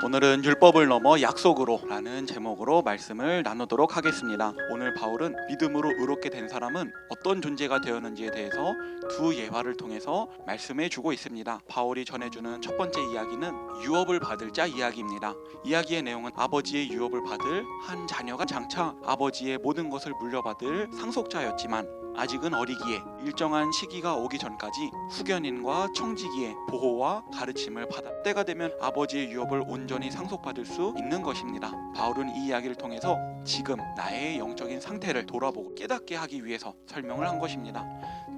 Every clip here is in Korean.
오늘은 율법을 넘어 약속으로 라는 제목으로 말씀을 나누도록 하겠습니다. 오늘 바울은 믿음으로 의롭게 된 사람은 어떤 존재가 되었는지에 대해서 두 예화를 통해서 말씀해 주고 있습니다. 바울이 전해주는 첫 번째 이야기는 유업을 받을 자 이야기입니다. 이야기의 내용은 아버지의 유업을 받을 한 자녀가 장차 아버지의 모든 것을 물려받을 상속자였지만 아직은 어리기에 일정한 시기가 오기 전까지 후견인과 청지기의 보호와 가르침을 받아 때가 되면 아버지의 유업을 온전히 상속받을 수 있는 것입니다. 바울은 이 이야기를 통해서 지금 나의 영적인 상태를 돌아보고 깨닫게 하기 위해서 설명을 한 것입니다.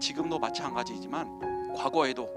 지금도 마찬가지지만 과거에도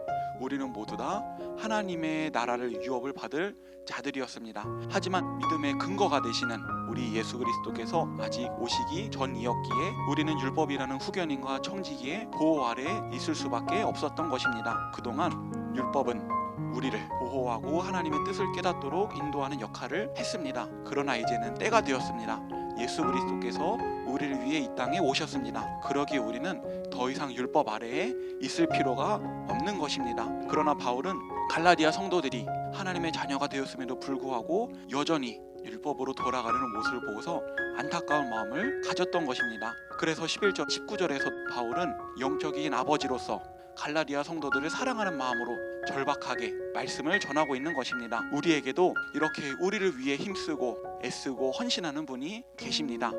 우리는 모두 다 하나님의 나라를 유업을 받을 자들이었습니다. 하지만 믿음의 근거가 되시는 우리 예수 그리스도께서 아직 오시기 전이었기에 우리는 율법이라는 후견인과 청지기의 보호 아래 있을 수밖에 없었던 것입니다. 그동안 율법은 우리를 보호하고 하나님의 뜻을 깨닫도록 인도하는 역할을 했습니다. 그러나 이제는 때가 되었습니다. 예수 그리스도께서 우리를 위해 이 땅에 오셨습니다. 그러기에 우리는 더 이상 율법 아래에 있을 필요가 없는 것입니다. 그러나 바울은 갈라디아 성도들이 하나님의 자녀가 되었음에도 불구하고 여전히 율법으로 돌아가는 모습을 보고서 안타까운 마음을 가졌던 것입니다. 그래서 11절 19절에서 바울은 영적인 아버지로서 갈라디아 성도들을 사랑하는 마음으로 절박하게 말씀을 전하고 있는 것입니다. 우리에게도 이렇게 우리를 위해 힘쓰고 애쓰고 헌신하는 분이 계십니다.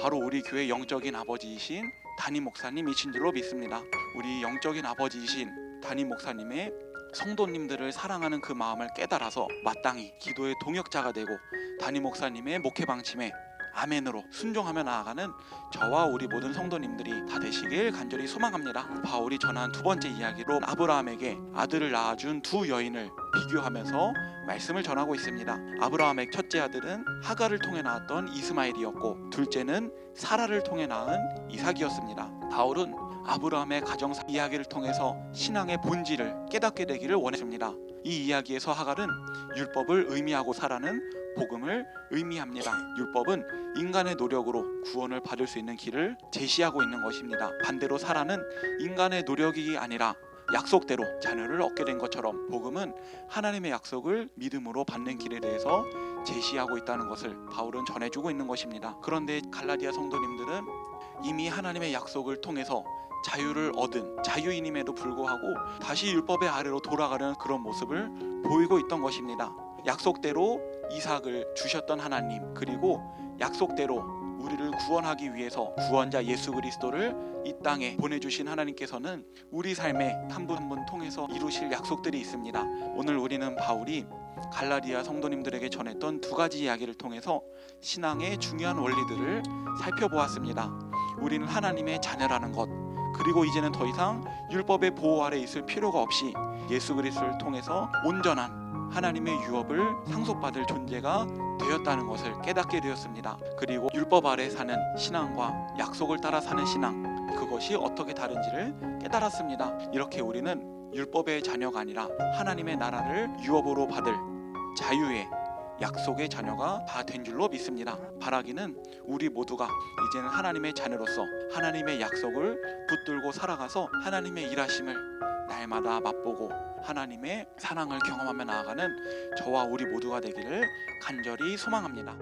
바로 우리 교회 영적인 아버지이신 담임 목사님이신 줄로 믿습니다. 우리 영적인 아버지이신 담임 목사님의 성도님들을 사랑하는 그 마음을 깨달아서 마땅히 기도의 동역자가 되고 담임 목사님의 목회 방침에 아멘으로 순종하며 나아가는 저와 우리 모든 성도님들이 다 되시길 간절히 소망합니다. 바울이 전한 두 번째 이야기로 아브라함에게 아들을 낳아준 두 여인을 비교하면서 말씀을 전하고 있습니다. 아브라함의 첫째 아들은 하갈을 통해 낳았던 이스마엘이었고 둘째는 사라를 통해 낳은 이삭이었습니다. 바울은 아브라함의 가정 이야기를 통해서 신앙의 본질을 깨닫게 되기를 원했습니다. 이 이야기에서 하갈은 율법을 의미하고 사라는 복음을 의미합니다. 율법은 인간의 노력으로 구원을 받을 수 있는 길을 제시하고 있는 것입니다. 반대로 사라는 인간의 노력이 아니라 약속대로 자녀를 얻게 된 것처럼 복음은 하나님의 약속을 믿음으로 받는 길에 대해서 제시하고 있다는 것을 바울은 전해주고 있는 것입니다. 그런데 갈라디아 성도님들은 이미 하나님의 약속을 통해서 자유를 얻은 자유인임에도 불구하고 다시 율법의 아래로 돌아가는 그런 모습을 보이고 있던 것입니다. 약속대로 이삭을 주셨던 하나님, 그리고 약속대로 우리를 구원하기 위해서 구원자 예수 그리스도를 이 땅에 보내주신 하나님께서는 우리 삶에 한 분 한 분 통해서 이루실 약속들이 있습니다. 오늘 우리는 바울이 갈라디아 성도님들에게 전했던 두 가지 이야기를 통해서 신앙의 중요한 원리들을 살펴보았습니다. 우리는 하나님의 자녀라는 것, 그리고 이제는 더 이상 율법의 보호 아래 있을 필요가 없이 예수 그리스도를 통해서 온전한 하나님의 유업을 상속받을 존재가 되었다는 것을 깨닫게 되었습니다. 그리고 율법 아래 사는 신앙과 약속을 따라 사는 신앙, 그것이 어떻게 다른지를 깨달았습니다. 이렇게 우리는 율법의 자녀가 아니라 하나님의 나라를 유업으로 받을 자유의 약속의 자녀가 다 된 줄로 믿습니다. 바라기는 우리 모두가 이제는 하나님의 자녀로서 하나님의 약속을 붙들고 살아가서 하나님의 일하심을 날마다 맛보고 하나님의 사랑을 경험하며 나아가는 저와 우리 모두가 되기를 간절히 소망합니다.